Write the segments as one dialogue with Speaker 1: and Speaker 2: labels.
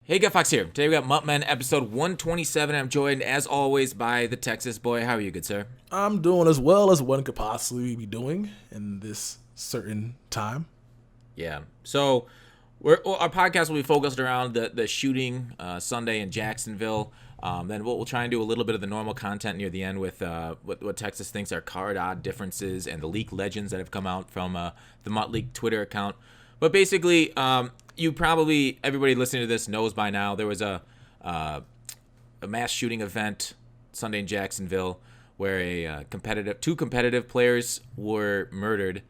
Speaker 1: Hey, Guy Fox here. Today we got Mutt Men episode 127. I'm joined, as always, by the Texas boy. How are you, good sir?
Speaker 2: I'm doing as well as one could possibly be doing in this certain time.
Speaker 1: Yeah. So, our podcast will be focused around the shooting Sunday in Jacksonville. Then we'll try and do a little bit of the normal content near the end with what Texas thinks are card odd differences and the leak legends that have come out from the Mutt League Twitter account. But basically, everybody listening to this knows by now there was a mass shooting event Sunday in Jacksonville where two competitive players were murdered,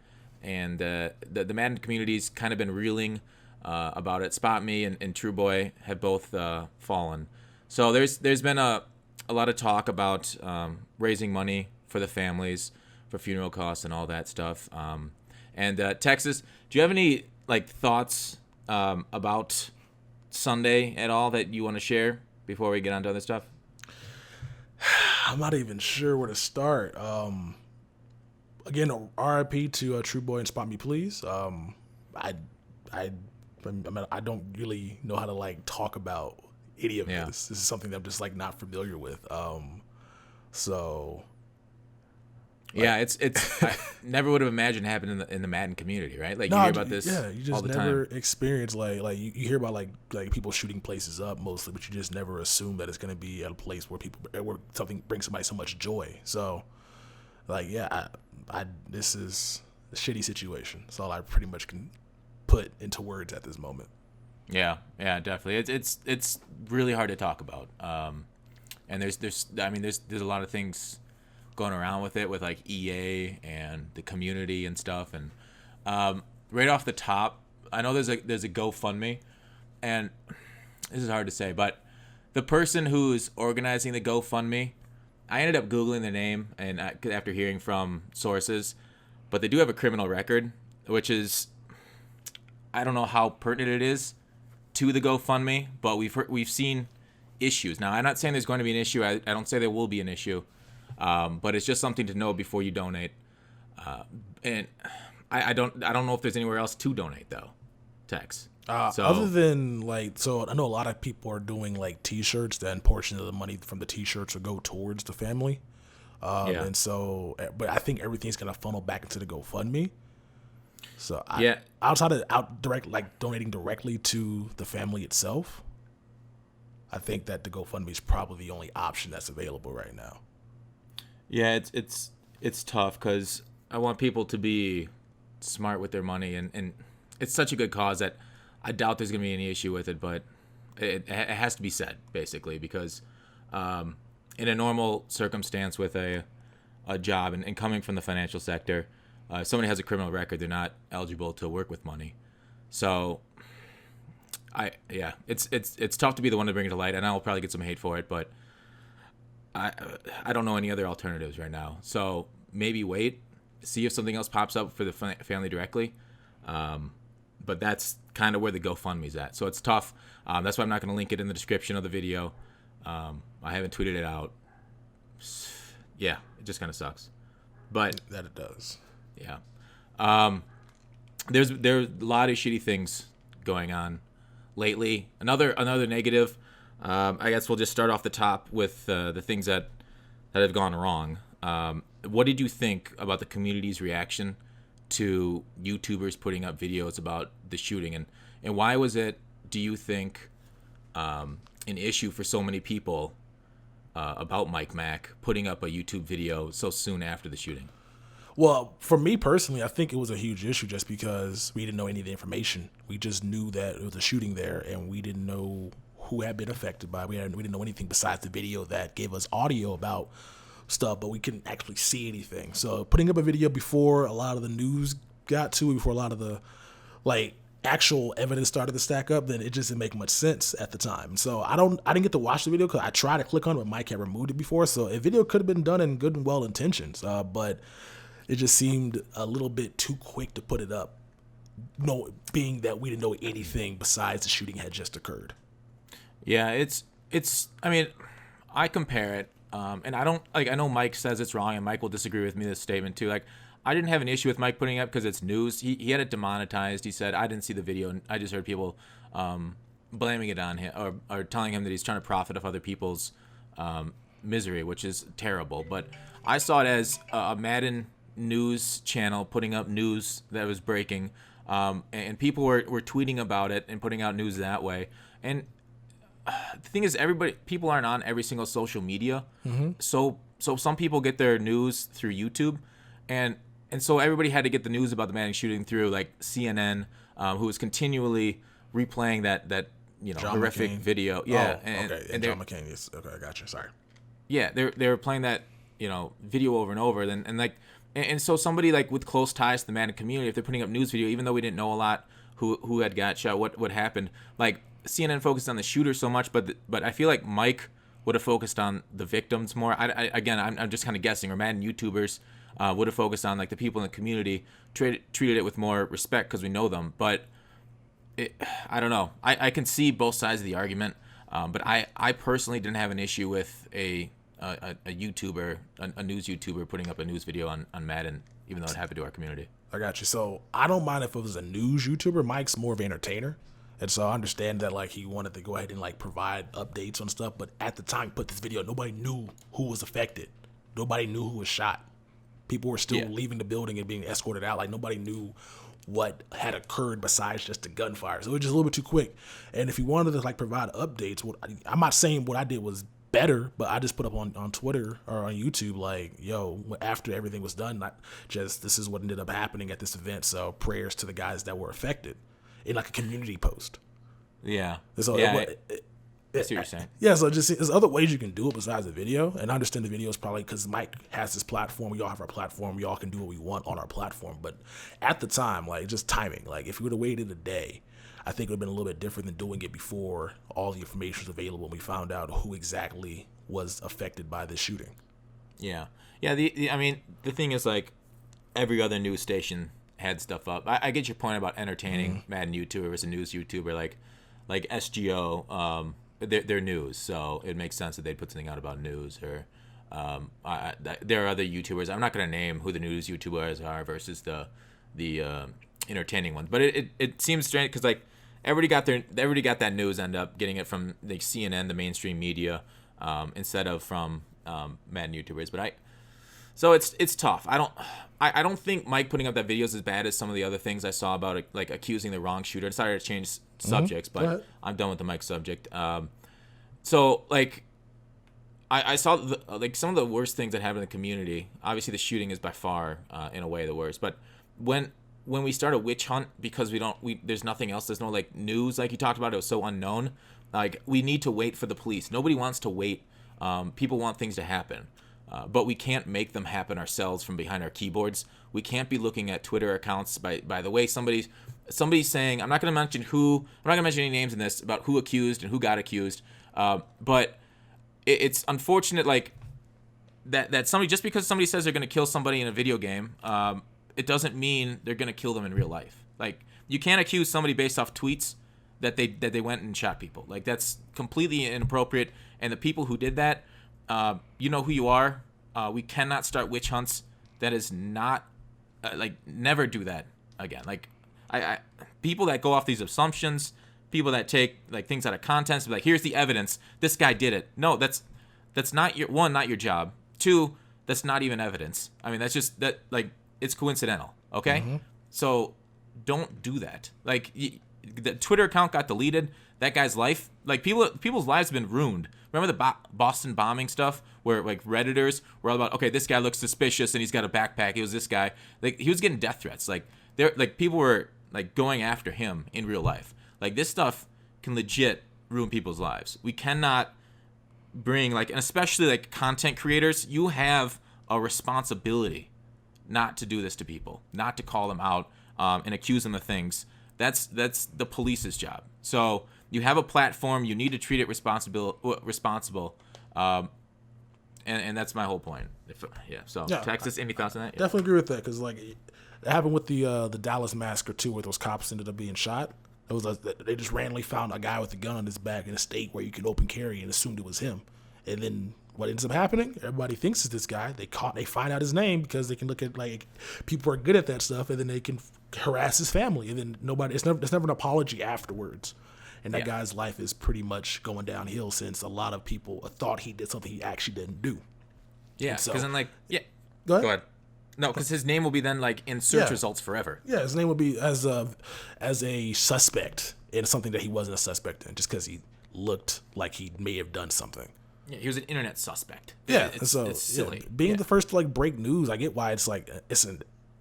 Speaker 1: and the Madden community's kind of been reeling about it. Spot Me and True Boy have both fallen. So there's been a lot of talk about raising money for the families for funeral costs and all that stuff. Texas, do you have any thoughts about Sunday at all that you want to share before we get on to other stuff?
Speaker 2: I'm not even sure where to start. Again, RIP to True Boy and Spot Me Please. I don't really know how to talk about any of this. This is something that I'm just not familiar with.
Speaker 1: It's I never would have imagined happening in the Madden community, right? You hear about this
Speaker 2: you just
Speaker 1: all the
Speaker 2: never
Speaker 1: time.
Speaker 2: experience you hear about people shooting places up mostly, but you just never assume that it's going to be at a place where something brings somebody so much joy. So this is a shitty situation. That's all I pretty much can put into words at this moment.
Speaker 1: Yeah, definitely. It's really hard to talk about. And there's a lot of things going around with it with EA and the community and stuff. And right off the top, I know there's a GoFundMe, and this is hard to say, but the person who's organizing the GoFundMe, I ended up Googling the name and after hearing from sources, but they do have a criminal record, which is, I don't know how pertinent it is to the GoFundMe, but we've seen issues. Now, I'm not saying there's going to be an issue. I don't say there will be an issue. But it's just something to know before you donate. And I don't know if there's anywhere else to donate though, Tex.
Speaker 2: Other than so I know a lot of people are doing T-shirts. Then portion of the money from the T-shirts will go towards the family. And so, but I think everything's gonna funnel back into the GoFundMe. So outside of donating directly to the family itself, I think that the GoFundMe is probably the only option that's available right now.
Speaker 1: Yeah, it's tough because I want people to be smart with their money, and it's such a good cause that I doubt there's going to be any issue with it, but it has to be said, basically, because in a normal circumstance with a job and coming from the financial sector, if somebody has a criminal record, they're not eligible to work with money. So, it's tough to be the one to bring it to light, and I'll probably get some hate for it, but I don't know any other alternatives right now. So maybe wait, see if something else pops up for the family directly. But that's kind of where the GoFundMe's at. So it's tough. That's why I'm not going to link it in the description of the video. I haven't tweeted it out. Yeah, it just kind of sucks. But
Speaker 2: that it does.
Speaker 1: Yeah. There's a lot of shitty things going on lately. Another negative. I guess we'll just start off the top with the things that have gone wrong. What did you think about the community's reaction to YouTubers putting up videos about the shooting, and why was it, do you think, an issue for so many people about Mike Mack putting up a YouTube video so soon after the shooting?
Speaker 2: Well, for me personally, I think it was a huge issue just because we didn't know any of the information. We just knew that it was a shooting there, and we didn't know who had been affected by it. We didn't know anything besides the video that gave us audio about stuff, but we couldn't actually see anything. So putting up a video before a lot of the news got to it, before a lot of the actual evidence started to stack up, then it just didn't make much sense at the time. So I didn't get to watch the video because I tried to click on it, but Mike had removed it before. So a video could have been done in good and well intentions, but it just seemed a little bit too quick to put it up, being that we didn't know anything besides the shooting had just occurred.
Speaker 1: Yeah, it's. I mean, I compare it, and I don't I know Mike says it's wrong, and Mike will disagree with me this statement too. I didn't have an issue with Mike putting it up because it's news. He had it demonetized. He said I didn't see the video, and I just heard people blaming it on him or telling him that he's trying to profit off other people's misery, which is terrible. But I saw it as a Madden news channel putting up news that was breaking, and people were tweeting about it and putting out news that way. And the thing is, people aren't on every single social media, so some people get their news through YouTube, and so everybody had to get the news about the Manning shooting through like CNN, who was continually replaying that
Speaker 2: John
Speaker 1: horrific
Speaker 2: McCain
Speaker 1: video. Yeah,
Speaker 2: Oh, okay. And John McCain is okay. I got you. Sorry.
Speaker 1: Yeah, they were playing that video over and over. And so somebody like with close ties to the Madden community, if they're putting up news video, even though we didn't know a lot who had got shot, what happened, like CNN focused on the shooter so much, but I feel like Mike would have focused on the victims more. I'm just kind of guessing, or Madden YouTubers would have focused on like the people in the community, treated it with more respect because we know them. But I don't know. I can see both sides of the argument, but I personally didn't have an issue with a YouTuber, a news YouTuber putting up a news video on Madden, even though it happened to our community.
Speaker 2: I got you. So I don't mind if it was a news YouTuber. Mike's more of an entertainer. And so I understand that like he wanted to go ahead and like provide updates on stuff. But at the time he put this video, nobody knew who was affected. Nobody knew who was shot. People were still leaving the building and being escorted out. Like nobody knew what had occurred besides just the gunfire. So it was just a little bit too quick. And if he wanted to like provide updates, I'm not saying what I did was better, but I just put up on Twitter or on YouTube like, yo, after everything was done, not just this is what ended up happening at this event. So prayers to the guys that were affected, in like a community post.
Speaker 1: Yeah.
Speaker 2: So
Speaker 1: I see what you're saying.
Speaker 2: Yeah, so just there's other ways you can do it besides the video. And I understand the video is probably because Mike has his platform. We all have our platform. We all can do what we want on our platform. But at the time, like just timing, like if we would have waited a day, I think it would have been a little bit different than doing it before all the information was available and we found out who exactly was affected by this shooting.
Speaker 1: Yeah. Yeah, I mean, the thing is like every other news station had stuff up. I get your point about entertaining Madden YouTuber as a news YouTuber, like SGO, they're news, so it makes sense that they'd put something out about news. Or there are other YouTubers. I'm not going to name who the news YouTubers are versus the entertaining ones, but it seems strange because like everybody got that news, end up getting it from like CNN, the mainstream media, instead of from Madden YouTubers. But so it's tough. I don't think Mike putting up that video is as bad as some of the other things I saw about like accusing the wrong shooter. I decided to change subjects, but I'm done with the Mike subject. So like I saw like some of the worst things that happened in the community. Obviously, the shooting is by far in a way the worst. But when we start a witch hunt because there's nothing else. There's no like news like you talked about. It was so unknown. Like we need to wait for the police. Nobody wants to wait. People want things to happen. But we can't make them happen ourselves from behind our keyboards. We can't be looking at Twitter accounts by the way somebody's saying, I'm not going to mention any names in this about who accused and who got accused. But it's unfortunate like that somebody, just because somebody says they're going to kill somebody in a video game, it doesn't mean they're going to kill them in real life. Like you can't accuse somebody based off tweets that they went and shot people. Like that's completely inappropriate. And the people who did that, you know who you are. We cannot start witch hunts. That is not never do that again. Like I people that go off these assumptions, people that take like things out of context, like here's the evidence, this guy did it. No, that's not not your job. Two, that's not even evidence. I mean, that's just that like it's coincidental. Okay, so don't do that. Like the Twitter account got deleted. That guy's life, like people's lives have been ruined. Remember the Boston bombing stuff where like Redditors were all about, okay, this guy looks suspicious and he's got a backpack. It was this guy. Like he was getting death threats. Like people were like going after him in real life. Like this stuff can legit ruin people's lives. We cannot bring like, and especially like content creators, you have a responsibility not to do this to people, not to call them out and accuse them of things. That's the police's job. So you have a platform. You need to treat it responsible. And that's my whole point. Texas, any thoughts on that? Yeah.
Speaker 2: Definitely agree with that because like it happened with the Dallas massacre too, where those cops ended up being shot. They just randomly found a guy with a gun on his back in a state where you could open carry and assumed it was him. And then what ends up happening? Everybody thinks it's this guy. They find out his name because they can look at like people are good at that stuff, and then they can harass his family, and then nobody. It's never an apology afterwards. And that guy's life is pretty much going downhill since a lot of people thought he did something he actually didn't do.
Speaker 1: Yeah, because then
Speaker 2: Go ahead.
Speaker 1: No, because his name will be then like in search results forever.
Speaker 2: Yeah, his name would be as a suspect in something that he wasn't a suspect in, just because he looked like he may have done something.
Speaker 1: Yeah, he was an internet suspect.
Speaker 2: Yeah,
Speaker 1: it's silly.
Speaker 2: Being the first to like break news, I get why it's like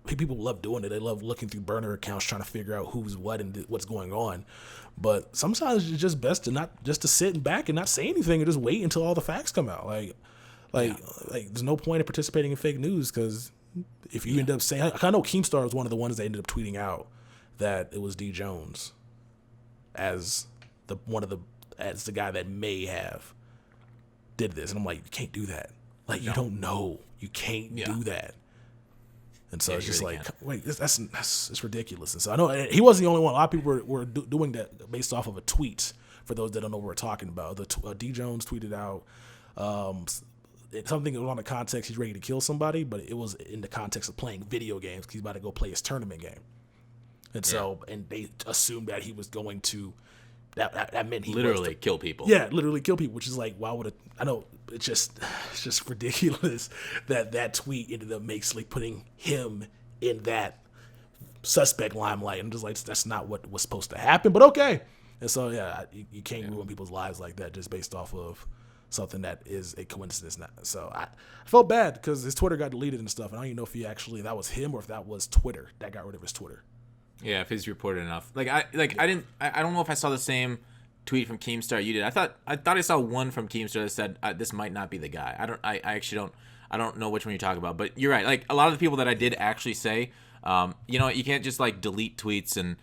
Speaker 2: people love doing it. They love looking through burner accounts trying to figure out who's what and what's going on. But sometimes it's just best to sit back and not say anything and just wait until all the facts come out. Like there's no point in participating in fake news, because if you end up saying, I know Keemstar was one of the ones that ended up tweeting out that it was D Jones as the guy that may have did this, and I'm like, you can't do that. Like, you don't know, you can't do that. And so it's just really wait, that's it's ridiculous. And so I know he wasn't the only one. A lot of people were doing that based off of a tweet. For those that don't know what we're talking about, D Jones tweeted out something that was on the context he's ready to kill somebody, but it was in the context of playing video games because he's about to go play his tournament game. And so, and they assumed that he was going to, that meant he
Speaker 1: literally kill people.
Speaker 2: Yeah, literally kill people, which is like, why would I know, it's just ridiculous that tweet ended up putting him in that suspect limelight. And just like, that's not what was supposed to happen, but okay. And so, you can't ruin people's lives like that just based off of something that is a coincidence. So I felt bad because his Twitter got deleted and stuff. And I don't even know if that was him or if that was Twitter that got rid of his Twitter.
Speaker 1: Yeah, if he's reported enough. I don't know if I saw the same tweet from Keemstar you did. I thought I saw one from Keemstar that said this might not be the guy. I don't know which one you're talking about. But you're right. Like, a lot of the people that I did actually say, you can't just like delete tweets and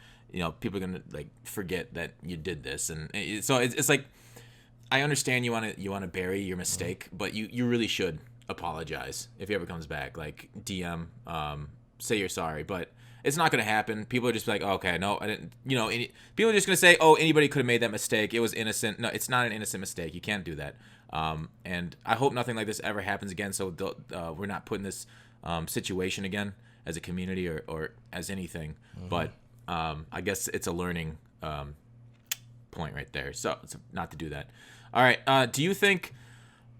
Speaker 1: people are gonna like forget that you did this, and so it's like, I understand you want to bury your mistake, but you really should apologize if he ever comes back. Like, DM, say you're sorry, but it's not going to happen. People are just like, oh, okay, no, I didn't. People are just going to say, oh, anybody could have made that mistake. It was innocent. No, it's not an innocent mistake. You can't do that. And I hope nothing like this ever happens again. So we're not put in this situation again as a community or as anything. Mm-hmm. But I guess it's a learning point right there. So it's not to do that. All right. Do you think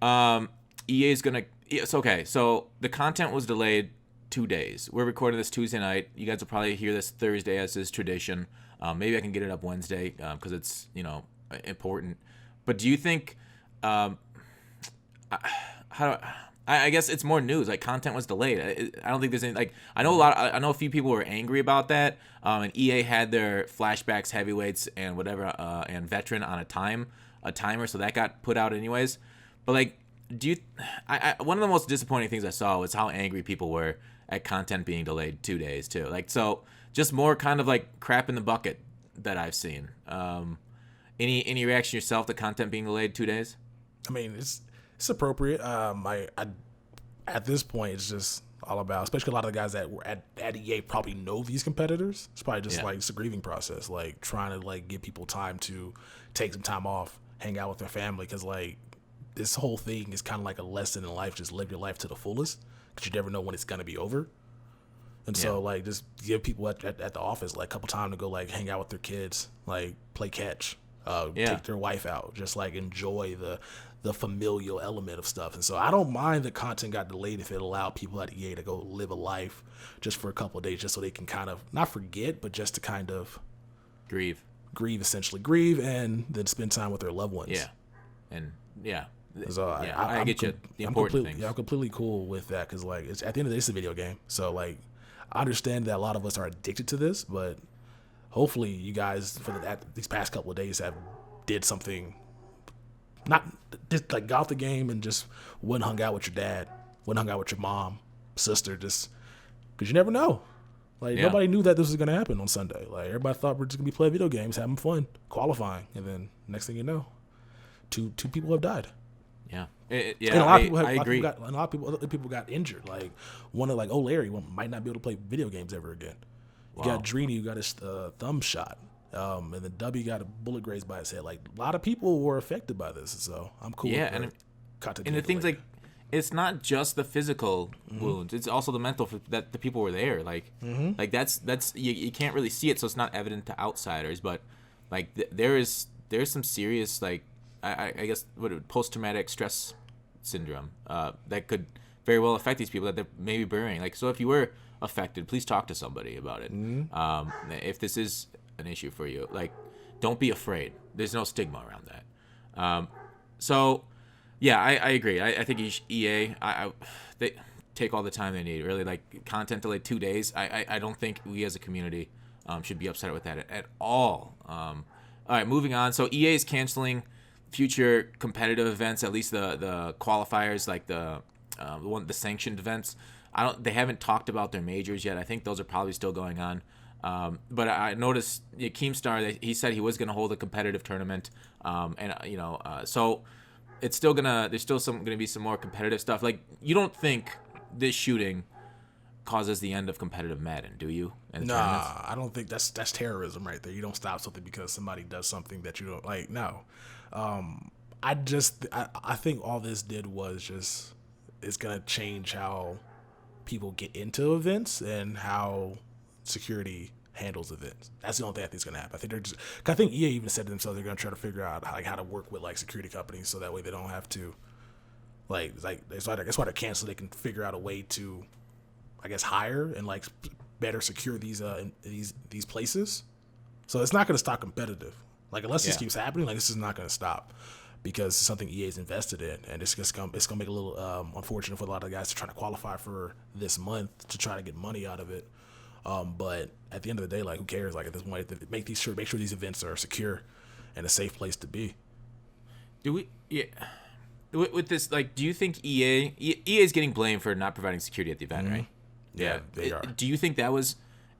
Speaker 1: EA is going to... It's okay. So the content was delayed 2 days. We're recording this Tuesday night. You guys will probably hear this Thursday, as is tradition. Maybe I can get it up Wednesday because it's, important. But do you think... I guess it's more news. Like, content was delayed. I don't think there's any... Like, I know a few people were angry about that. And EA had their flashbacks, heavyweights, and whatever, and veteran on a timer, so that got put out anyways. But like, one of the most disappointing things I saw was how angry people were at content being delayed 2 days too. Like, so just more kind of like crap in the bucket that I've seen. Any reaction yourself to content being delayed 2 days?
Speaker 2: I mean, it's appropriate. At this point, it's just all about, especially a lot of the guys that were at EA probably know these competitors. It's probably just like, it's a grieving process, like trying to like give people time to take some time off, hang out with their family, because like this whole thing is kind of like a lesson in life. Just live your life to the fullest, because you never know when it's gonna be over. And so like, just give people at the office like a couple time to go like hang out with their kids, like play catch, take their wife out, just like enjoy the familial element of stuff. And so I don't mind the content got delayed if it allowed people at EA to go live a life just for a couple of days, just so they can kind of not forget, but just to kind of grieve, essentially grieve, and then spend time with their loved ones.
Speaker 1: Yeah. And
Speaker 2: so
Speaker 1: I get you. The important things.
Speaker 2: Yeah, I'm completely cool with that, because like, it's at the end of the day, it's a video game. So like, I understand that a lot of us are addicted to this, but hopefully you guys for these past couple of days have did something, not just like got the game and just went and hung out with your dad, went and hung out with your mom, sister, just because you never know. Like, nobody knew that this was going to happen on Sunday. Like, everybody thought we're just going to be playing video games, having fun, qualifying, and then next thing you know, two people have died.
Speaker 1: Yeah,
Speaker 2: and a lot of people
Speaker 1: I agree.
Speaker 2: Other people got injured. Like, one of like O'Leary might not be able to play video games ever again. You got Drini, who got his thumb shot. And then W got a bullet grazed by his head. Like, a lot of people were affected by this, so I'm cool.
Speaker 1: Yeah,
Speaker 2: with
Speaker 1: and the things like, it's not just the physical wounds; it's also the mental that the people were there. Like, like that's you can't really see it, so it's not evident to outsiders. But Like there's some serious like I guess what post traumatic stress syndrome that could very well affect these people that they're maybe burying. Like so, if you were affected, please talk to somebody about it. If this is an issue for you, like don't be afraid. There's no stigma around that. So yeah, I agree. I think EA they take all the time they need. Really, like content delayed 2 days. I don't think we as a community should be upset with that at all. All right, moving on. So EA is canceling future competitive events, at least the qualifiers, like the sanctioned events. They haven't talked about their majors yet. I think those are probably still going on. But I noticed Keemstar that he said he was going to hold a competitive tournament, so it's still there's still gonna be some more competitive stuff. Like you don't think this shooting causes the end of competitive Madden, do you?
Speaker 2: Nah, I don't think that's terrorism right there. You don't stop something because somebody does something that you don't like. No, I think all this did was just it's gonna change how people get into events and how security handles events. That's the only thing I think is gonna happen. I think EA even said to themselves they're gonna try to figure out how to work with like security companies so that way they don't have to that's why they're canceling. They can figure out a way to, I guess, hire and like better secure these places. So it's not gonna stop competitive. Like unless this keeps happening, like this is not gonna stop because it's something EA's invested in, and it's gonna make it a little unfortunate for a lot of the guys to try to qualify for this month to try to get money out of it. But at the end of the day, like who cares? Like at this point, make sure these events are secure and a safe place to be.
Speaker 1: Do we? Yeah. With this, like, do you think EA is getting blamed for not providing security at the event, right?
Speaker 2: Yeah, they are.
Speaker 1: Do you think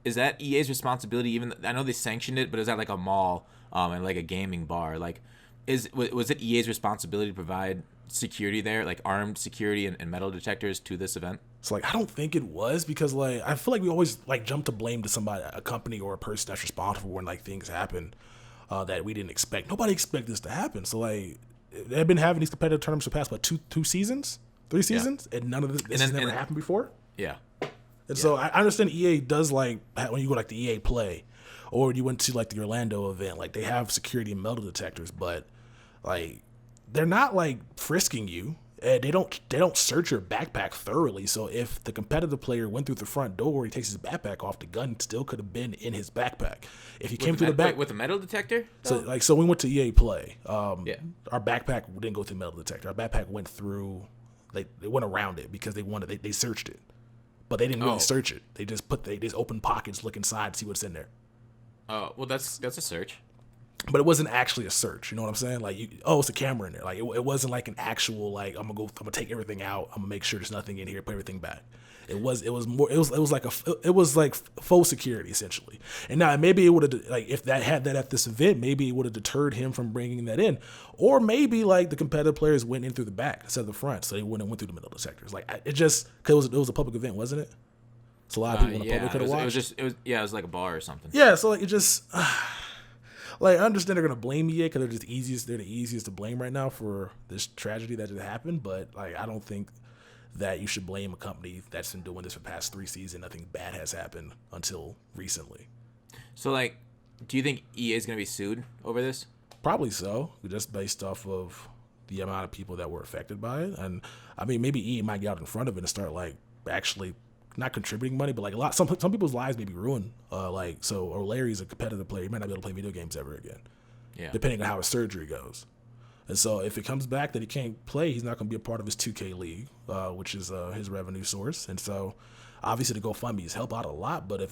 Speaker 1: is that EA's responsibility? Even I know they sanctioned it, but is that like a mall and like a gaming bar? Like, was it EA's responsibility to provide security there, like armed security and metal detectors to this event?
Speaker 2: So like I don't think it was because like I feel like we always like jump to blame to somebody, a company or a person that's responsible when like things happen that we didn't expect. Nobody expected this to happen. So like they've been having these competitive tournaments for the past 3 seasons, and none of this has never happened before.
Speaker 1: Yeah.
Speaker 2: And so I understand EA does like when you go like the EA Play, or you went to like the Orlando event, like they have security and metal detectors, but like they're not like frisking you. They don't search your backpack thoroughly. So if the competitive player went through the front door, he takes his backpack off, the gun still could have been in his backpack. If he came through the back
Speaker 1: with a metal detector,
Speaker 2: so we went to EA Play. Our backpack didn't go through metal detector. Our backpack went through. They went around it because they searched it, but they didn't really search it. They just open pockets, look inside, see what's in there.
Speaker 1: Oh, well, that's a search.
Speaker 2: But it wasn't actually a search. You know what I'm saying? Like, it's a camera in there. Like, it wasn't like an actual like I'm gonna take everything out. I'm gonna make sure there's nothing in here. Put everything back. It was like faux security essentially. And now maybe it would have like if that had that at this event, maybe it would have deterred him from bringing that in, or maybe like the competitive players went in through the back instead of the front, so they wouldn't have went through the middle detectors. Like it just because it was a public event, wasn't it? So a lot of people in the public could have watched.
Speaker 1: It was like a bar or something.
Speaker 2: Yeah, so like it just. Like, I understand they're going to blame EA because they're the easiest to blame right now for this tragedy that just happened, but, like, I don't think that you should blame a company that's been doing this for the past 3 seasons. Nothing bad has happened until recently.
Speaker 1: So, like, do you think EA is going to be sued over this?
Speaker 2: Probably so, just based off of the amount of people that were affected by it. And, I mean, maybe EA might get out in front of it and start, like, actually not contributing money, but like some people's lives may be ruined. Or Larry's a competitive player. He might not be able to play video games ever again. Yeah. Depending on how his surgery goes. And so if it comes back that he can't play, he's not going to be a part of his 2K league, which is his revenue source. And so obviously the GoFundMe's help out a lot. But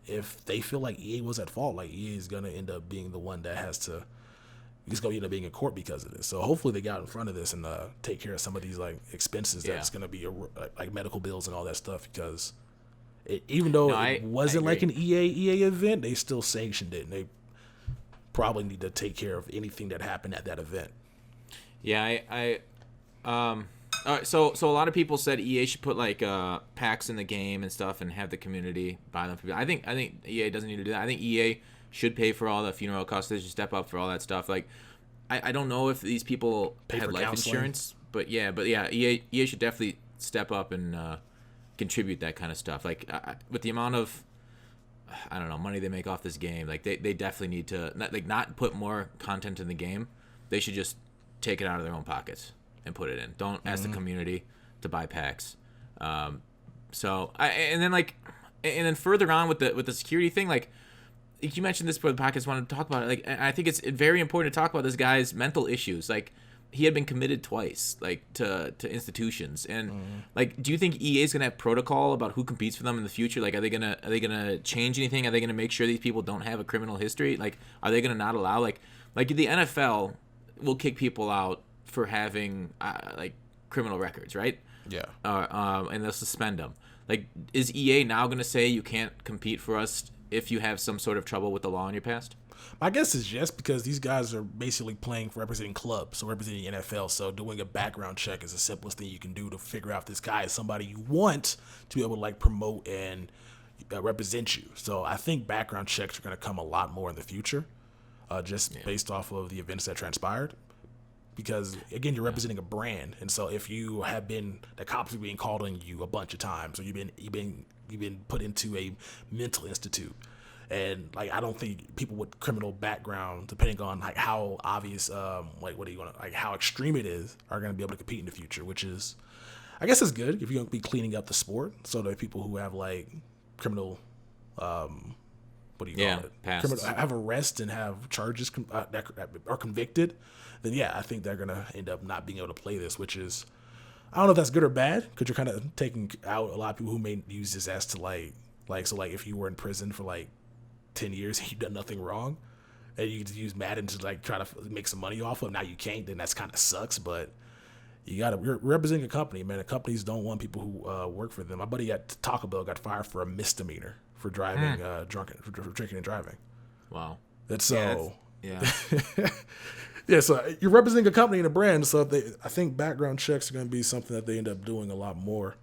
Speaker 2: if they feel like EA was at fault, like EA is going to end up being the one that has to. He's going to end up being in court because of this. So hopefully they got in front of this and take care of some of these like expenses that's going to be like medical bills and all that stuff because even though it wasn't like an EA event, they still sanctioned it and they probably need to take care of anything that happened at that event.
Speaker 1: Yeah, all right, so a lot of people said EA should put like packs in the game and stuff and have the community buy them. I think EA doesn't need to do that. I think EA should pay for all the funeral costs. They should step up for all that stuff. Like, I don't know if these people had life insurance, but yeah, EA should definitely step up and contribute that kind of stuff. Like, with the amount of I don't know, money they make off this game. Like they definitely need to not put more content in the game. They should just take it out of their own pockets and put it in. Don't ask the community to buy packs. And then further on with the security thing, like you mentioned this before the podcast, wanted to talk about it. Like I think it's very important to talk about this guy's mental issues. Like he had been committed twice, like to institutions, and like, do you think EA is gonna have protocol about who competes for them in the future? Like, are they gonna change anything? Are they gonna make sure these people don't have a criminal history? Like, are they gonna not allow like the NFL will kick people out for having like criminal records, right?
Speaker 2: Yeah.
Speaker 1: And they'll suspend them. Like, is EA now gonna say you can't compete for us if you have some sort of trouble with the law in your past?
Speaker 2: My guess is yes, because these guys are basically playing for representing clubs, so representing the NFL. So doing a background check is the simplest thing you can do to figure out if this guy is somebody you want to be able to like promote and represent you. So I think background checks are going to come a lot more in the future, based off of the events that transpired. Because again, you're representing a brand, and so if you have been, the cops are being called on you a bunch of times, or you've been put into a mental institute. And like, I don't think people with criminal background, depending on like how obvious, how extreme it is, are going to be able to compete in the future. Which is, I guess, it's good if you're going to be cleaning up the sport, so that people who have like criminal,
Speaker 1: pasts.
Speaker 2: Have arrests and have charges that are convicted, then yeah, I think they're going to end up not being able to play this. Which is, I don't know if that's good or bad, because you're kind of taking out a lot of people who may use this as to like if you were in prison for like 10 years and you've done nothing wrong, and you use Madden to like try to make some money off of, now you can't, then that's kind of sucks. But you're representing a company, man, and companies don't want people who work for them. My buddy at Taco Bell got fired for a misdemeanor for driving for drinking and driving.
Speaker 1: Wow.
Speaker 2: That's so
Speaker 1: yeah.
Speaker 2: Yeah, so you're representing a company and a brand, so I think background checks are going to be something that they end up doing a lot more,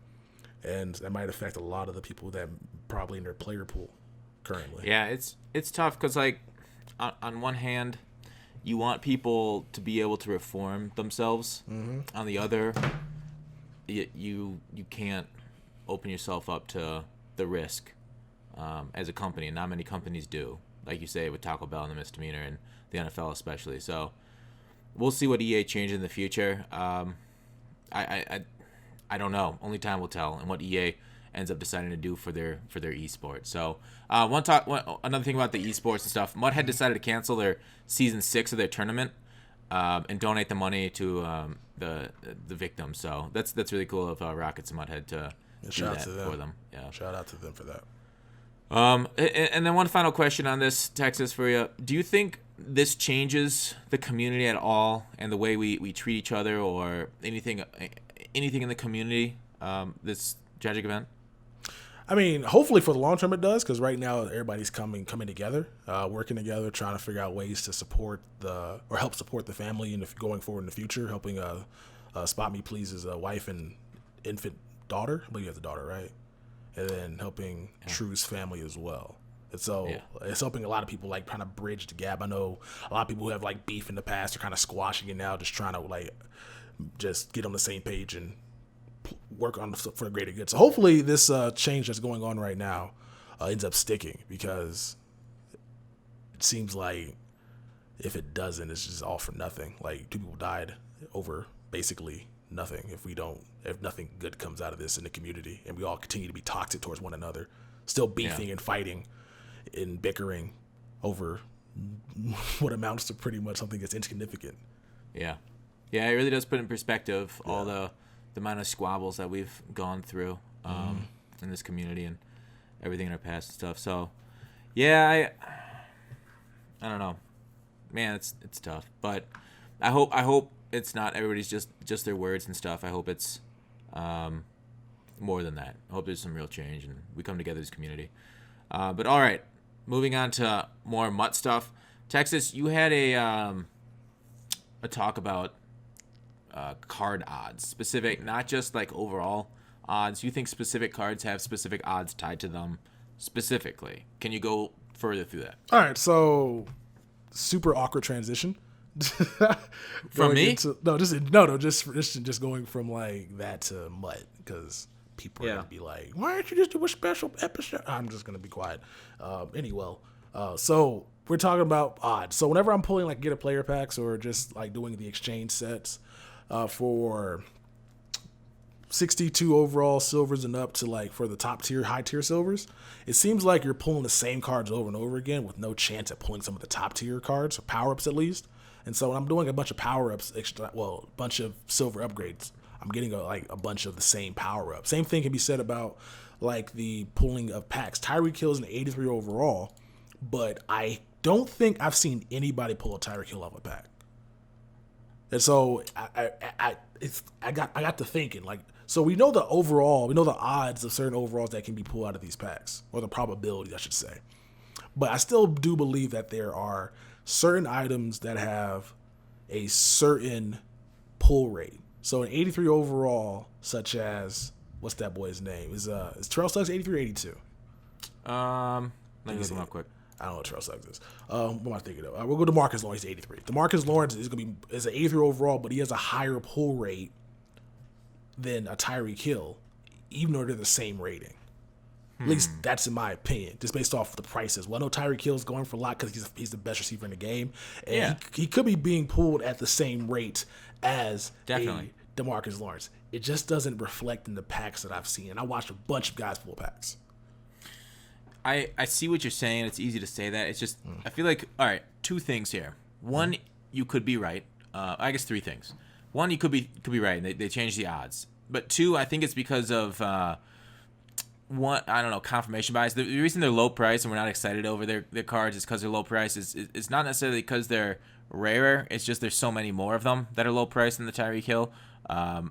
Speaker 2: and that might affect a lot of the people that probably in their player pool currently.
Speaker 1: Yeah, it's tough because, like, on one hand, you want people to be able to reform themselves. Mm-hmm. On the other, you can't open yourself up to the risk as a company, and not many companies do. Like you say, with Taco Bell and the misdemeanor, and the NFL especially. So we'll see what EA changes in the future. I don't know. Only time will tell, and what EA ends up deciding to do for their esports. So another thing about the esports and stuff, MUT had decided to cancel their season 6 of their tournament and donate the money to the victims. So that's really cool of Rockets and MUT had to do that for them. Yeah,
Speaker 2: shout out to them for that.
Speaker 1: And then one final question on this, Texas, for you. Do you think this changes the community at all, and the way we treat each other, or anything in the community, this tragic event?
Speaker 2: I mean, hopefully for the long term it does, because right now everybody's coming together, working together, trying to figure out ways to help support the family going forward in the future, helping Spot Me Please's wife and infant daughter. I believe he has a daughter, right? And then helping True's family as well. And so it's helping a lot of people, like, trying to bridge the gap. I know a lot of people who have like beef in the past are kind of squashing it now, just trying to like just get on the same page and work on for the greater good. So hopefully this change that's going on right now ends up sticking, because it seems like if it doesn't, it's just all for nothing. Like, 2 people died over basically nothing if nothing good comes out of this in the community, and we all continue to be toxic towards one another, still beefing and fighting and bickering over what amounts to pretty much something that's insignificant.
Speaker 1: Yeah, it really does put in perspective all the amount of squabbles that we've gone through in this community and everything in our past and stuff. So I don't know, man, it's tough, but I hope it's not everybody's just their words and stuff. I hope it's more than that. I hope there's some real change and we come together as a community. But all right, moving on to more MUT stuff. Texas, you had a talk about card odds, specific, not just like overall odds. You think specific cards have specific odds tied to them specifically? Can you go further through that?
Speaker 2: All right, so super awkward transition.
Speaker 1: From me?
Speaker 2: Just going from like that to MUT, because people are going to be like, why don't you just do a special episode? I'm just going to be quiet. Anyway, so we're talking about odds. So whenever I'm pulling like get a player packs or just like doing the exchange sets for 62 overall silvers and up to like for the top tier, high tier silvers, it seems like you're pulling the same cards over and over again with no chance at pulling some of the top tier cards or power ups at least. And so when I'm doing a bunch of power ups, a bunch of silver upgrades, I'm getting a bunch of the same power up. Same thing can be said about like the pulling of packs. Tyreek Hill is an 83 overall, but I don't think I've seen anybody pull a Tyreek Hill off a pack. And so I got to thinking like. So we know the odds of certain overalls that can be pulled out of these packs, or the probability, I should say. But I still do believe that there are certain items that have a certain pull rate. So an 83 overall, such as, what's that boy's name? Is Terrell Suggs 83 or 82?
Speaker 1: Let me look him up quick.
Speaker 2: I don't know what Terrell Suggs is. What am I thinking of? We'll go to Marcus Lawrence, 83. DeMarcus Lawrence is an 83 overall, but he has a higher pull rate than a Tyreek Hill, even though they're the same rating. At least that's in my opinion, just based off the prices. Well, I know Tyreek Hill's going for a lot because he's the best receiver in the game, and he could be being pulled at the same rate as DeMarcus Lawrence. It just doesn't reflect in the packs that I've seen. And I watched a bunch of guys pull packs.
Speaker 1: I see what you're saying. It's easy to say that. It's just I feel like, all right, two things here. One, you could be right. I guess three things. One, you could be right. They changed the odds. But two, I think it's because of one, I don't know, confirmation bias. The reason they're low price and we're not excited over their cards is because they're low price. It's not necessarily because they're rarer. It's just there's so many more of them that are low price than the Tyreek Hill. And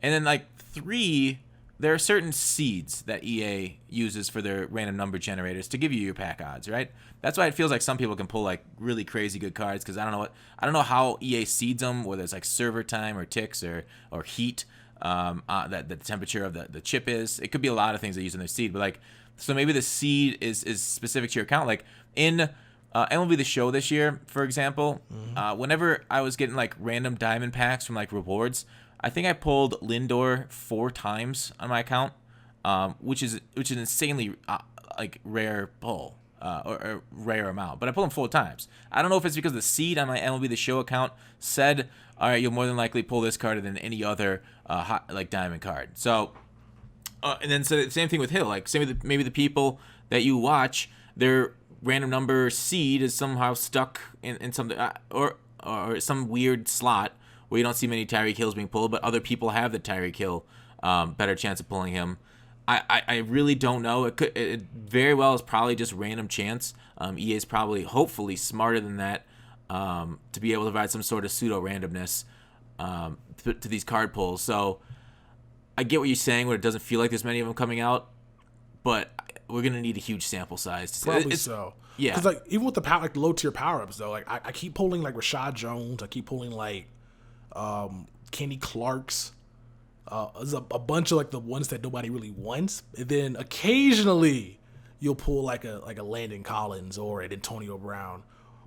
Speaker 1: then like three, there are certain seeds that EA uses for their random number generators to give you your pack odds, right? That's why it feels like some people can pull like really crazy good cards because I don't know how EA seeds them, whether it's like server time or ticks or heat, that the temperature of the chip is. It could be a lot of things they use in their seed, but like so maybe the seed is specific to your account. Like in MLB The Show this year, for example, whenever I was getting like random diamond packs from like rewards, I think I pulled Lindor 4 times on my account, which is an insanely like rare pull or rare amount. But I pulled him 4 times. I don't know if it's because the seed on my MLB The Show account said, all right, you'll more than likely pull this card than any other like diamond card. So, and then so the same thing with Hill. Like maybe the people that you watch, their random number seed is somehow stuck in some or some weird slot where you don't see many Tyreek Hills being pulled, but other people have the Tyreek Hill better chance of pulling him. I really don't know. It very well is probably just random chance. EA is probably, hopefully, smarter than that to be able to provide some sort of pseudo randomness to these card pulls. So I get what you're saying, where it doesn't feel like there's many of them coming out, but we're gonna need a huge sample size.
Speaker 2: Probably so. Yeah, because like even with the low tier power ups though, like I keep pulling like Rashad Jones. I keep pulling like Kenny Clark's. There's a bunch of like the ones that nobody really wants, and then occasionally you'll pull like a Landon Collins or an Antonio Brown,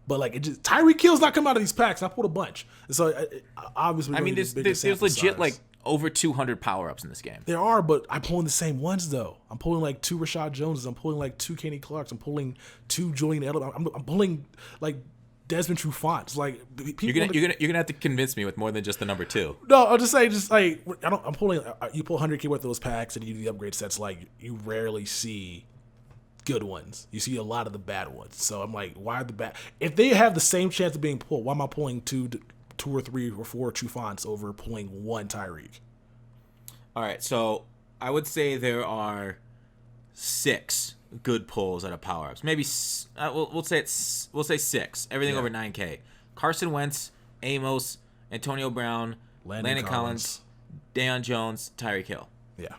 Speaker 2: but like it just Tyreek Hill's not coming out of these packs. I pulled a bunch, and so obviously
Speaker 1: I mean there's legit size. Like over 200 power ups in this game.
Speaker 2: There are, but I'm pulling the same ones though. I'm pulling like 2 Rashad Joneses. I'm pulling like 2 Kenny Clarks. I'm pulling 2 Julian Edelman. I'm pulling like Desmond Trufant's. Like
Speaker 1: you're gonna have to convince me with more than just the number 2.
Speaker 2: No, I'll just say I'm pulling. You pull 100K worth of those packs and you do the upgrade sets. Like you rarely see good ones. You see a lot of the bad ones. So I'm like, why are the bad? If they have the same chance of being pulled, why am I pulling 2 or 3 or 4 Trufants over pulling 1 Tyreek?
Speaker 1: All right, so I would say there are 6 good pulls out of power ups. Maybe we'll say 6. Everything over 9K. Carson Wentz, Amos, Antonio Brown, Landon Collins, Deion Jones, Tyreek Hill.
Speaker 2: Yeah.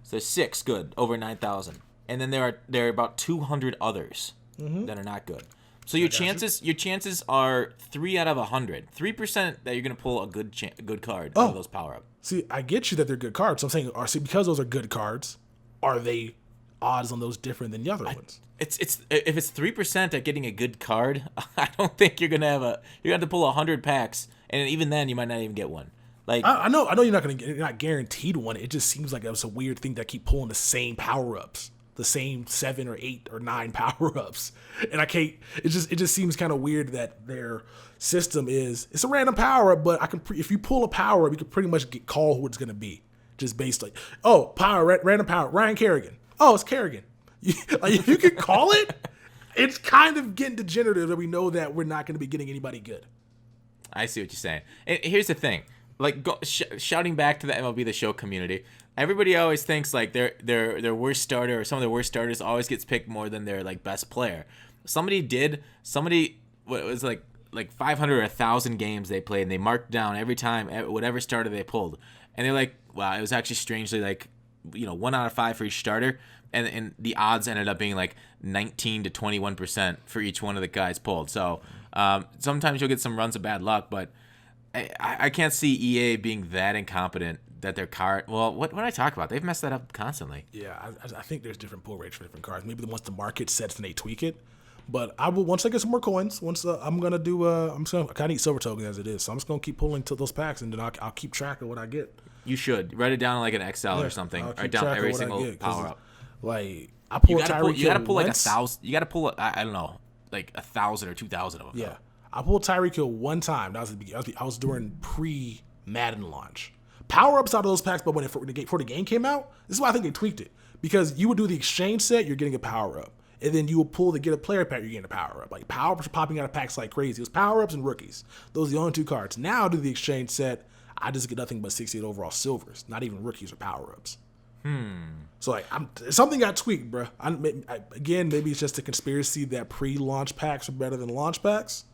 Speaker 1: So 6 good over 9,000, and then there are about 200 others that are not good. So your chances are 3 out of 100, 3% that you're gonna pull a good card out of those power ups.
Speaker 2: See, I get you that they're good cards. So I'm saying, because those are good cards, are they odds on those different than the other ones?
Speaker 1: It's if it's 3% at getting a good card, I don't think you're gonna have to pull 100 packs, and even then you might not even get one. Like,
Speaker 2: I know you're not guaranteed one. It just seems like it was a weird thing that keep pulling the same power ups, the same 7 or 8 or 9 power ups, and I can't. It just seems kind of weird that their system it's a random power up, but if you pull a power up, you can pretty much call who it's gonna be, just based like, oh, random power, Ryan Kerrigan. Oh, it's Kerrigan. Like, if you can call it, it's kind of getting degenerative that we know that we're not going to be getting anybody good.
Speaker 1: I see what you're saying. And here's the thing. Like, shouting back to the MLB The Show community, everybody always thinks, like, their worst starter or some of their worst starters always gets picked more than their, like, best player. Somebody, what was like 500 or 1,000 games they played, and they marked down every time, whatever starter they pulled. And they're like, wow, it was actually strangely, like, 1 out of 5 for each starter. And the odds ended up being like 19 to 21% for each one of the guys pulled. So sometimes you'll get some runs of bad luck, but I can't see EA being that incompetent that their card. Well, what I talk about? They've messed that up constantly.
Speaker 2: Yeah, I think there's different pull rates for different cards. Maybe once the market sets and they tweak it. But I will, once I get some more coins. Once I'm gonna do. I kind of need silver tokens as it is, so I'm just gonna keep pulling to those packs, and then I'll keep track of what I get.
Speaker 1: You should write it down like an Excel or something. Write down every single power up.
Speaker 2: Like, I pull Tyreek Hill.
Speaker 1: You gotta pull like
Speaker 2: once.
Speaker 1: 1,000. You gotta pull I don't know, like 1,000 or 2,000 of them.
Speaker 2: Yeah, I pulled Tyreek Hill one time. That was I was during pre-Madden launch. Power ups out of those packs, but before the game came out, this is why I think they tweaked it, because you would do the exchange set, you're getting a power up, and then you would pull to get a player pack, you're getting a power up. Like, power ups are popping out of packs like crazy. It was power ups and rookies. Those are the only 2 cards. Now do the exchange set, I just get nothing but 68 overall silvers, not even rookies or power ups. So, like, something got tweaked, bro. Again, maybe it's just a conspiracy that pre-launch packs are better than launch packs.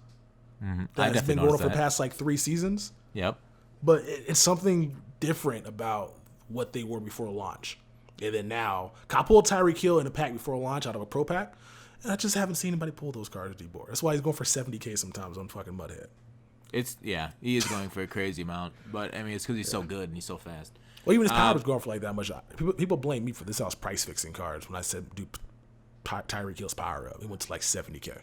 Speaker 2: That's been going on for the past like 3 seasons.
Speaker 1: Yep.
Speaker 2: But it's something different about what they were before launch. And then now, I pulled Tyreek Hill in a pack before launch out of a pro pack, and I just haven't seen anybody pull those cards anymore. That's why he's going for 70K sometimes on fucking Mudhead.
Speaker 1: He is going for a crazy amount, but I mean, it's because he's so good and he's so fast.
Speaker 2: Well, even his power was going for like that much. People blame me for this. I was price fixing cards when I said do Tyreek Hill's power up. It went to like 70K.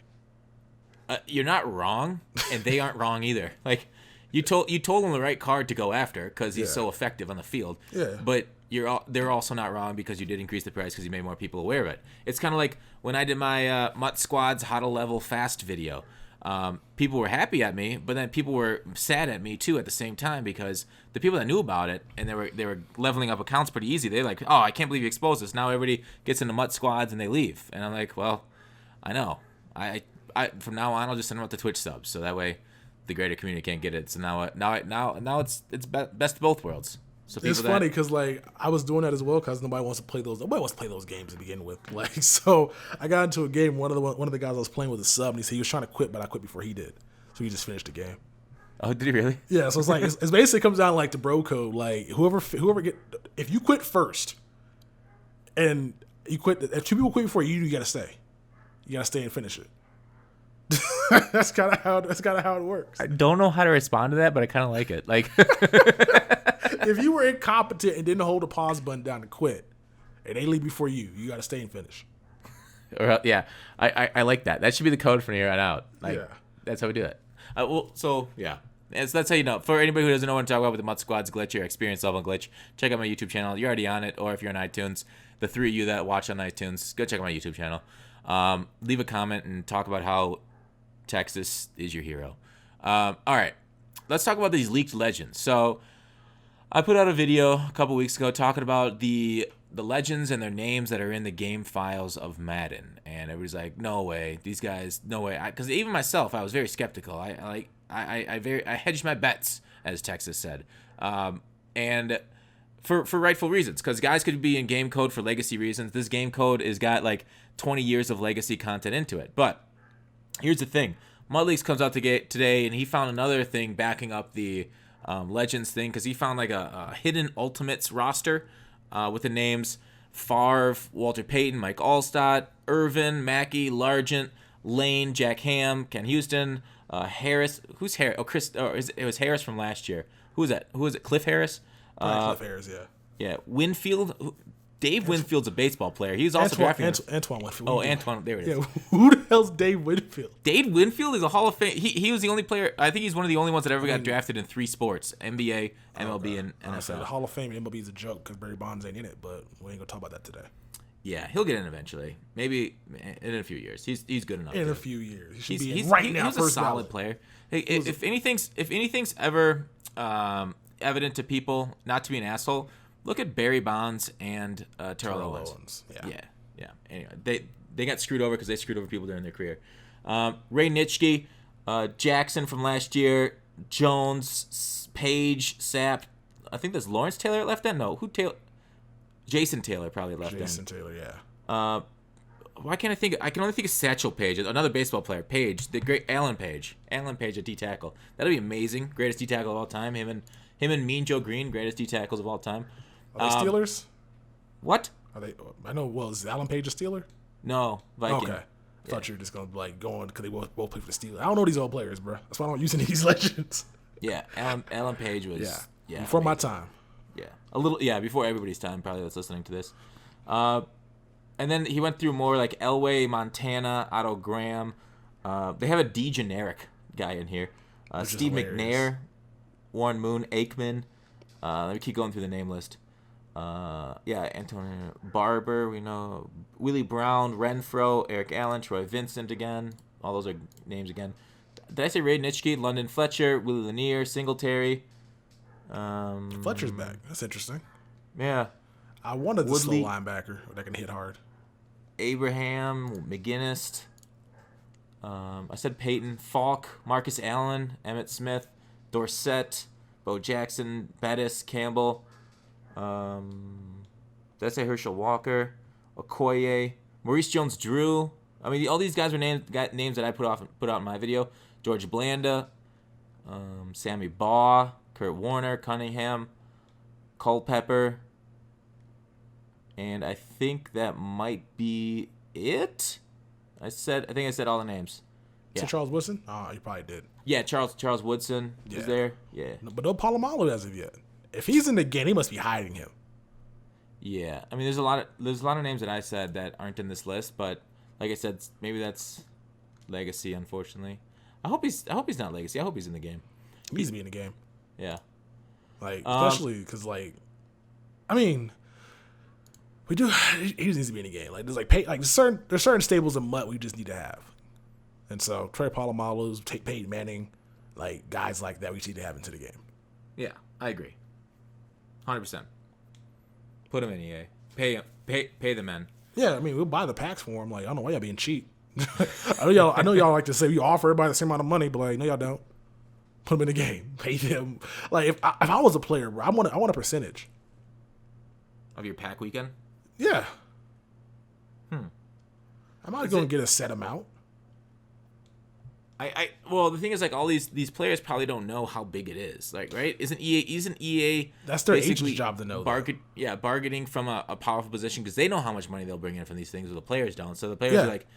Speaker 1: You're not wrong, and they aren't wrong either. Like, you told him the right card to go after because he's so effective on the field. Yeah. But they're also not wrong because you did increase the price because you made more people aware of it. It's kind of like when I did my MUT Squad's how to level fast video. People were happy at me, but then people were sad at me too at the same time, because the people that knew about it and they were leveling up accounts pretty easy. They're like, oh, I can't believe you exposed this. Now everybody gets into MUT Squads and they leave. And I'm like, well, I know. I from now on I'll just send them out to Twitch subs, so that way the greater community can't get it. So now it's best of both worlds. So
Speaker 2: it's funny because like I was doing that as well because nobody wants to play those games to begin with. Like, so I got into a game. One of the guys I was playing with a sub, and he said he was trying to quit, but I quit before he did. So he just finished the game.
Speaker 1: Oh, did he really?
Speaker 2: Yeah. So it's like it basically comes down like to bro code. Like whoever if you quit first, and you quit, if 2 people quit before you, you gotta stay. You gotta stay and finish it. That's kind of how it works.
Speaker 1: I don't know how to respond to that, but I kind of like it. Like,
Speaker 2: if you were incompetent and didn't hold the pause button down to quit, and they leave before you got to stay and finish.
Speaker 1: Yeah, I like that. That should be the code from here on out. Like, yeah, that's how we do it. Yeah. And so that's how you know. For anybody who doesn't know what I'm talking about with the MUT Squad's glitch or experience level glitch, check out my YouTube channel. You're already on it, or if you're on iTunes, the 3 of you that watch on iTunes, go check out my YouTube channel. Leave a comment and talk about how Texas is your hero. All right, let's talk about these leaked legends. So I put out a video a couple weeks ago talking about the legends and their names that are in the game files of Madden, and everybody's like, no way, these guys, no way. Because even myself, I was very skeptical. I hedged my bets, as Texas said, and for rightful reasons, because guys could be in game code for legacy reasons. This game code has got like 20 years of legacy content into it. But here's the thing. Mudleaks comes out today, and he found another thing backing up the Legends thing, because he found like a hidden Ultimates roster with the names Favre, Walter Payton, Mike Allstott, Irvin, Mackey, Largent, Lane, Jack Ham, Ken Houston, Harris. Who's Harris? Oh, Chris. Oh, it was Harris from last year. Who was that? Who was it? Cliff Harris?
Speaker 2: Cliff Harris, yeah.
Speaker 1: Yeah, Winfield. Dave Winfield's a baseball player. He was also drafted.
Speaker 2: Antoine Winfield.
Speaker 1: Oh, Antoine. There it is.
Speaker 2: Yeah, who the hell's Dave Winfield?
Speaker 1: Dave Winfield is a Hall of Fame. He was the only player. I think he's one of the only ones that ever got drafted in 3 sports: NBA, MLB, and NFL.
Speaker 2: The Hall of Fame and MLB is a joke because Barry Bonds ain't in it, but we ain't gonna talk about that today.
Speaker 1: Yeah, he'll get in eventually. Maybe in a few years. He's good enough.
Speaker 2: In a few years, he should be
Speaker 1: he's
Speaker 2: right now.
Speaker 1: He's a solid player. Hey, if anything's ever evident to people, not to be an asshole, look at Barry Bonds and Terrell Owens. Yeah. Anyway, they got screwed over because they screwed over people during their career. Ray Nitschke, Jackson from last year, Jones, Page, Sapp. I think there's Lawrence Taylor at left end. No, who Taylor? Jason Taylor probably left end.
Speaker 2: Jason Taylor, yeah.
Speaker 1: Why can't I think? I can only think of Satchel Paige, another baseball player. Page, the great Alan Page at D tackle. That'd be amazing. Greatest D tackle of all time. Him and Mean Joe Green, greatest D tackles of all time.
Speaker 2: Are they Steelers?
Speaker 1: What?
Speaker 2: Are they? I know. Well, is Alan Page a Steeler?
Speaker 1: No, Viking.
Speaker 2: Okay. I thought you were just gonna be like going because they both play for the Steelers. I don't know these old players, bro. That's why I don't use any of these legends.
Speaker 1: Yeah, Alan Page was
Speaker 2: before my time.
Speaker 1: Yeah, a little before everybody's time probably that's listening to this. And then he went through more like Elway, Montana, Otto Graham. They have a D generic guy in here. Steve McNair, Warren Moon, Aikman. Let me keep going through the name list. Antonio Barber, we know Willie Brown, Renfro, Eric Allen, Troy Vincent again. All those are names again. Did I say Ray Nitschke, London Fletcher, Willie Lanier, Singletary?
Speaker 2: Fletcher's back. That's interesting.
Speaker 1: Yeah.
Speaker 2: I wanted the slow linebacker that can hit hard.
Speaker 1: Abraham, McGinnis. I said Peyton, Falk, Marcus Allen, Emmett Smith, Dorsett, Bo Jackson, Bettis, Campbell. Did I say Herschel Walker, Okoye, Maurice Jones-Drew? I mean, all these guys were names that I put out in my video. George Blanda, Sammy Baugh, Kurt Warner, Cunningham, Culpepper, and I think that might be it. I think I said all the names.
Speaker 2: Yeah. So Charles Woodson? You probably did.
Speaker 1: Yeah, Charles Woodson is there. Yeah,
Speaker 2: but no Polamalu as of yet. If he's in the game, he must be hiding him.
Speaker 1: Yeah, I mean, there's a lot of names that I said that aren't in this list, but like I said, maybe that's legacy. Unfortunately, I hope he's not legacy. I hope he's in the game.
Speaker 2: He needs to be in the game.
Speaker 1: Yeah,
Speaker 2: like especially because I mean, we do. He needs to be in the game. Like there's certain staples of MUT we just need to have, and so Trey Polamalu's, Peyton Manning, like guys like that we need to have into the game.
Speaker 1: Yeah, I agree. 100%. Put him in EA. Pay the men.
Speaker 2: Yeah, I mean we'll buy the packs for him. Like I don't know why y'all being cheap. I know y'all like to say we offer everybody the same amount of money, but like no y'all don't. Put them in the game. Pay them. Like if I was a player, bro, I want a percentage
Speaker 1: of your pack weekend.
Speaker 2: Yeah. I'm not going to get a set amount.
Speaker 1: Well, the thing is, like, all these players probably don't know how big it is. Like, right? Isn't EA
Speaker 2: that's their agent's job to know.
Speaker 1: Bargaining from a powerful position because they know how much money they'll bring in from these things, but the players don't. So the players are like,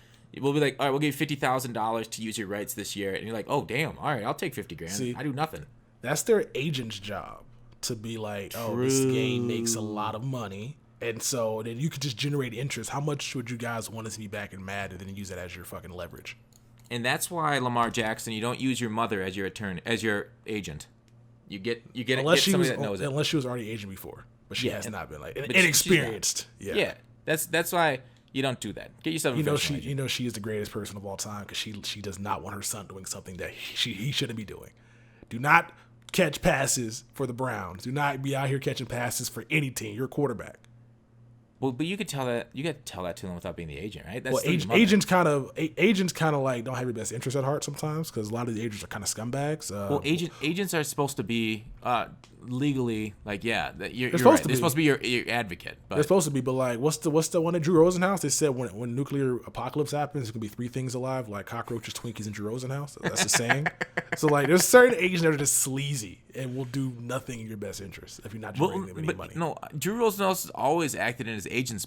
Speaker 1: we'll be like, all right, we'll give you $50,000 to use your rights this year, and you're like, oh damn, all right, I'll take $50,000. See, I do nothing.
Speaker 2: That's their agent's job to be like, oh, this game makes a lot of money, and so then you could just generate interest. How much would you guys want us to be back in Madden, and then use that as your fucking leverage?
Speaker 1: And that's why Lamar Jackson, you don't use your mother as your agent. You get somebody that knows it.
Speaker 2: Unless she was already agent before, but she has not been like inexperienced.
Speaker 1: Yeah, that's why you don't do that. Get yourself.
Speaker 2: She is the greatest person of all time because she does not want her son doing something that he shouldn't be doing. Do not catch passes for the Browns. Do not be out here catching passes for any team. You're a quarterback.
Speaker 1: Well, but you could tell that to them without being the agent, right?
Speaker 2: That's agents kind of like don't have your best interest at heart sometimes because a lot of the agents are kind of scumbags.
Speaker 1: Agents are supposed to be legally like you're right. They're supposed to be your advocate. But.
Speaker 2: They're supposed to be, but like what's the one at Drew Rosenhaus? They said when nuclear apocalypse happens, there's gonna be 3 things alive, like cockroaches, Twinkies, and Drew Rosenhaus. That's the saying. So like there's certain agents that are just sleazy and will do nothing in your best interest if you're not generating them any money.
Speaker 1: No, Drew Rosenhaus has always acted in his agent's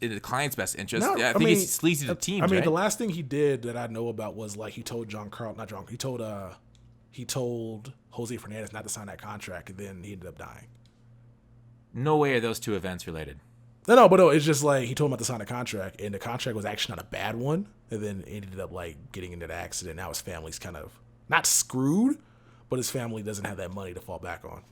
Speaker 1: in the client's best interest. I think he's sleazy to teams.
Speaker 2: The
Speaker 1: right?
Speaker 2: last thing he did that I know about was like he told he told Jose Fernandez not to sign that contract, and then he ended up dying.
Speaker 1: No way are those two events related.
Speaker 2: But no, it's just like he told him not to sign a contract, and the contract was actually not a bad one, and then ended up like getting into the accident. Now his family's kind of not screwed, but his family doesn't have that money to fall back on.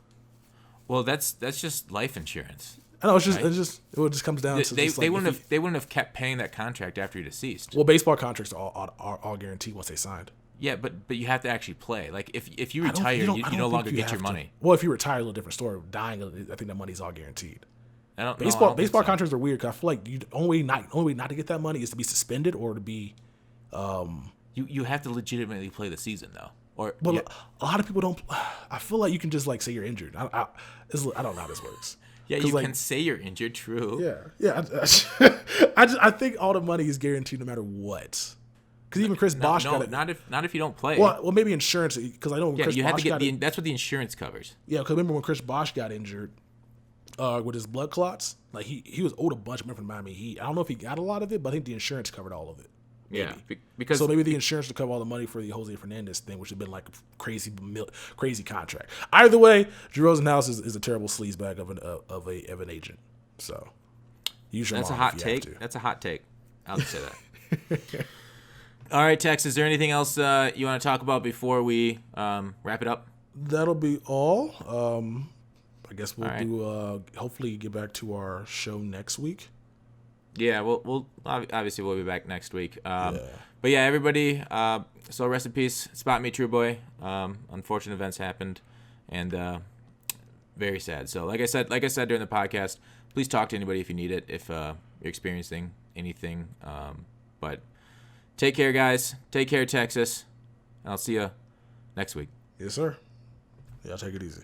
Speaker 1: Well, that's just life insurance.
Speaker 2: I know it
Speaker 1: right?
Speaker 2: just comes down to
Speaker 1: they wouldn't have kept paying that contract after you're deceased.
Speaker 2: Well, baseball contracts are all guaranteed once they signed.
Speaker 1: Yeah, but you have to actually play. Like if you retire, you no longer get your money.
Speaker 2: Well, if you retire, a little different story. Dying, I think that money's all guaranteed.
Speaker 1: Baseball
Speaker 2: Contracts are weird. Cause I feel like the only way not to get that money is to be suspended or to be.
Speaker 1: You have to legitimately play the season though.
Speaker 2: A lot of people don't. I feel like you can just like say you're injured. I don't know how this works.
Speaker 1: Yeah, you can say you're injured. True.
Speaker 2: Yeah. I think all the money is guaranteed no matter what. Because even Chris Bosh got it.
Speaker 1: Not if you don't play.
Speaker 2: Well, maybe insurance. Because I know when Chris Bosh got it.
Speaker 1: That's what the insurance covers.
Speaker 2: Yeah, because remember when Chris Bosh got injured with his blood clots? Like he was owed a bunch of money from Miami Heat. I don't know if he got a lot of it, but I think the insurance covered all of it. Maybe.
Speaker 1: Yeah, because
Speaker 2: so maybe the insurance would cover all the money for the Jose Fernandez thing, which would have been like a crazy contract. Either way, Drew Rosenhaus is a terrible sleazebag of an agent. So
Speaker 1: that's a hot take. That's a hot take. I'll just say that. All right, Tex, is there anything else you want to talk about before we wrap it up?
Speaker 2: That'll be all. I guess we'll do. Hopefully, get back to our show next week.
Speaker 1: Yeah, we'll obviously we'll be back next week. But yeah, everybody. So rest in peace, Spot Me, True Boy. Unfortunate events happened, and very sad. So like I said during the podcast, please talk to anybody if you need it, if you're experiencing anything. But take care, guys. Take care, Texas. I'll see you next week.
Speaker 2: Yes, sir. Y'all take it easy.